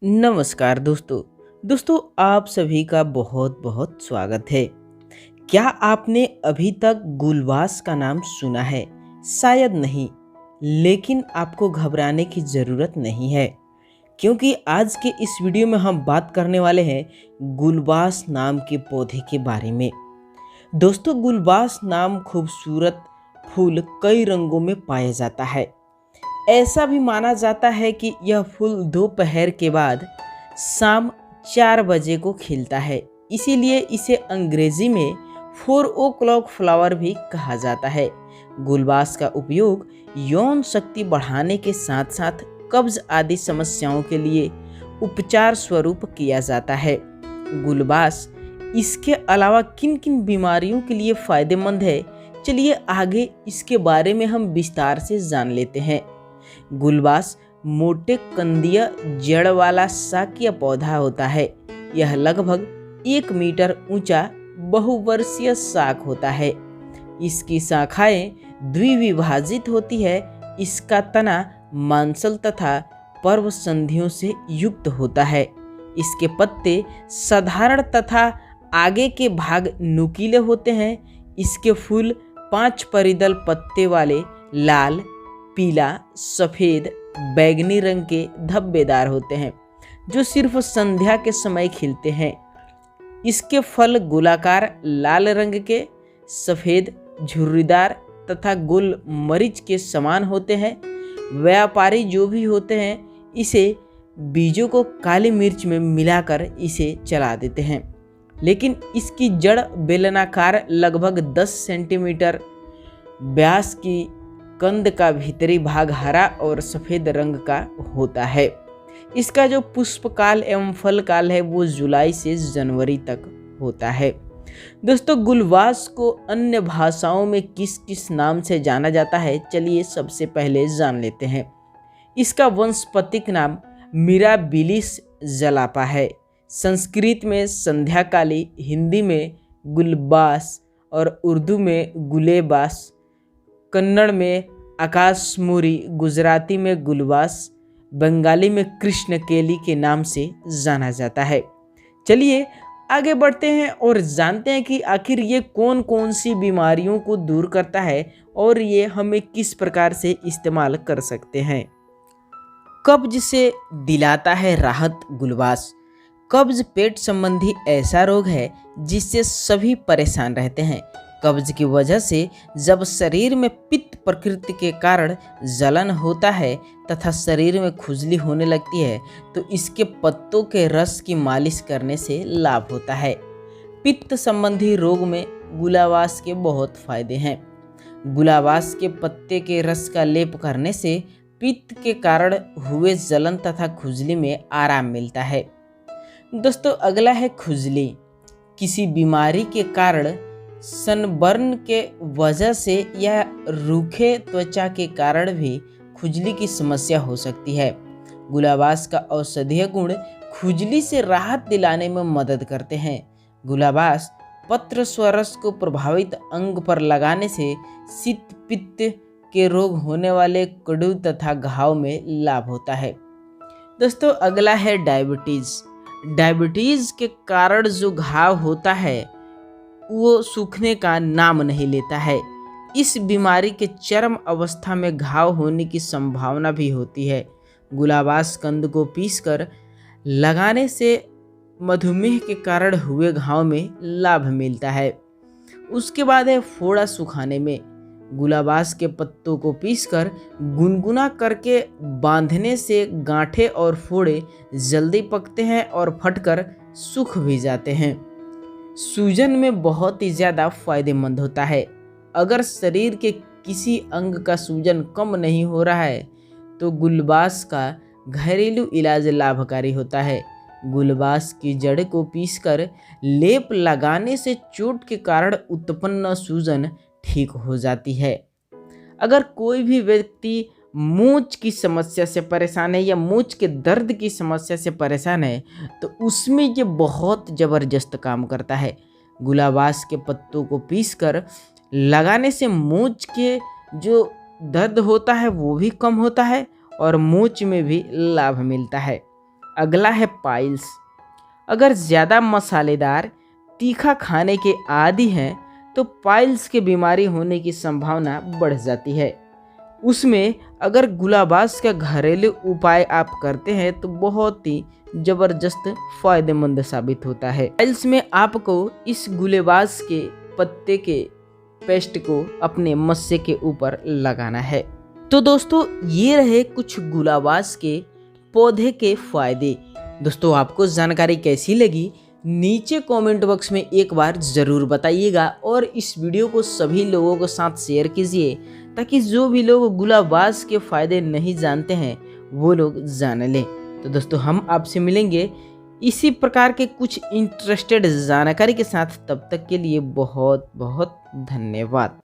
नमस्कार दोस्तों आप सभी का बहुत बहुत स्वागत है। क्या आपने अभी तक गुलबास का नाम सुना है? शायद नहीं, लेकिन आपको घबराने की ज़रूरत नहीं है, क्योंकि आज के इस वीडियो में हम बात करने वाले हैं गुलबास नाम के पौधे के बारे में। दोस्तों, गुलबास नाम खूबसूरत फूल कई रंगों में पाया जाता है। ऐसा भी माना जाता है कि यह फूल दोपहर के बाद शाम 4 बजे को खिलता है, इसीलिए इसे अंग्रेजी में 4 o'clock फ्लावर भी कहा जाता है। गुलबास का उपयोग यौन शक्ति बढ़ाने के साथ साथ कब्ज आदि समस्याओं के लिए उपचार स्वरूप किया जाता है। गुलबास इसके अलावा किन किन बीमारियों के लिए फायदेमंद है, चलिए आगे इसके बारे में हम विस्तार से जान लेते हैं। गुलबास मोटे कंदीय जड़ वाला शाकीय पौधा होता है। यह लगभग 1 मीटर ऊंचा बहुवर्षीय शाख होता है। इसकी शाखाएं द्विविभाजित होती है। इसका तना मांसल तथा पर्व संधियों से युक्त होता है। इसके पत्ते साधारण तथा आगे के भाग नुकीले होते हैं। इसके फूल 5 परिदल पत्ते वाले लाल, पीला, सफ़ेद, बैगनी रंग के धब्बेदार होते हैं, जो सिर्फ संध्या के समय खिलते हैं। इसके फल गोलाकार लाल रंग के, सफ़ेद, झुर्रीदार तथा गोल मरीच के समान होते हैं। व्यापारी जो भी होते हैं, इसे बीजों को काली मिर्च में मिलाकर इसे चला देते हैं, लेकिन इसकी जड़ बेलनाकार लगभग 10 सेंटीमीटर व्यास की कंद का भीतरी भाग हरा और सफ़ेद रंग का होता है। इसका जो पुष्पकाल एवं फल काल है वो जुलाई से जनवरी तक होता है। दोस्तों, गुलबास को अन्य भाषाओं में किस किस नाम से जाना जाता है, चलिए सबसे पहले जान लेते हैं। इसका वंशपतिक नाम मिराबिलिस जलापा है। संस्कृत में संध्याकाली, हिंदी में गुलबास और उर्दू में गुलेबास, कन्नड़ में आकाशमुरी, गुजराती में गुलबास, बंगाली में कृष्ण केली के नाम से जाना जाता है। चलिए आगे बढ़ते हैं और जानते हैं कि आखिर ये कौन कौन सी बीमारियों को दूर करता है और ये हमें किस प्रकार से इस्तेमाल कर सकते हैं। कब्ज से दिलाता है राहत गुलबास। कब्ज पेट संबंधी ऐसा रोग है जिससे सभी परेशान रहते हैं। कब्ज की वजह से जब शरीर में पित्त प्रकृति के कारण जलन होता है तथा शरीर में खुजली होने लगती है, तो इसके पत्तों के रस की मालिश करने से लाभ होता है। पित्त संबंधी रोग में गुलाबास के बहुत फायदे हैं। गुलाबास के पत्ते के रस का लेप करने से पित्त के कारण हुए जलन तथा खुजली में आराम मिलता है। दोस्तों, अगला है खुजली। किसी बीमारी के कारण, सनबर्न के वजह से या रूखे त्वचा के कारण भी खुजली की समस्या हो सकती है। गुलाबास का औषधीय गुण खुजली से राहत दिलाने में मदद करते हैं। गुलाबास पत्र स्वरस को प्रभावित अंग पर लगाने से शीत पित्त के रोग होने वाले कड़ू तथा घाव में लाभ होता है। दोस्तों, अगला है डायबिटीज़। डायबिटीज़ के कारण जो घाव होता है वो सूखने का नाम नहीं लेता है। इस बीमारी के चरम अवस्था में घाव होने की संभावना भी होती है। गुलाबास कंद को पीसकर लगाने से मधुमेह के कारण हुए घाव में लाभ मिलता है। उसके बाद है फोड़ा सुखाने में। गुलाबास के पत्तों को पीसकर गुनगुना करके बांधने से गांठें और फोड़े जल्दी पकते हैं और फटकर सूख भी जाते हैं। सूजन में बहुत ही ज़्यादा फायदेमंद होता है। अगर शरीर के किसी अंग का सूजन कम नहीं हो रहा है तो गुलबास का घरेलू इलाज लाभकारी होता है। गुलबास की जड़ को पीसकर लेप लगाने से चोट के कारण उत्पन्न सूजन ठीक हो जाती है। अगर कोई भी व्यक्ति मूंछ की समस्या से परेशान है या मूंछ के दर्द की समस्या से परेशान है, तो उसमें ये बहुत ज़बरदस्त काम करता है। गुलाबास के पत्तों को पीसकर लगाने से मूंछ के जो दर्द होता है वो भी कम होता है और मूंछ में भी लाभ मिलता है। अगला है पाइल्स। अगर ज़्यादा मसालेदार तीखा खाने के आदी हैं तो पाइल्स की बीमारी होने की संभावना बढ़ जाती है। उसमें अगर गुलाबास का घरेलू उपाय आप करते हैं तो बहुत ही ज़बरदस्त फायदेमंद साबित होता है। पाइल्स में आपको इस गुलेबास के पत्ते के पेस्ट को अपने मस्से के ऊपर लगाना है। तो दोस्तों ये रहे कुछ गुलाबास के पौधे के फायदे। दोस्तों आपको जानकारी कैसी लगी नीचे कमेंट बॉक्स में एक बार ज़रूर बताइएगा और इस वीडियो को सभी लोगों के साथ शेयर कीजिए ताकि जो भी लोग गुलाबास के फायदे नहीं जानते हैं वो लोग जान लें। तो दोस्तों हम आपसे मिलेंगे इसी प्रकार के कुछ इंटरेस्टेड जानकारी के साथ। तब तक के लिए बहुत बहुत धन्यवाद।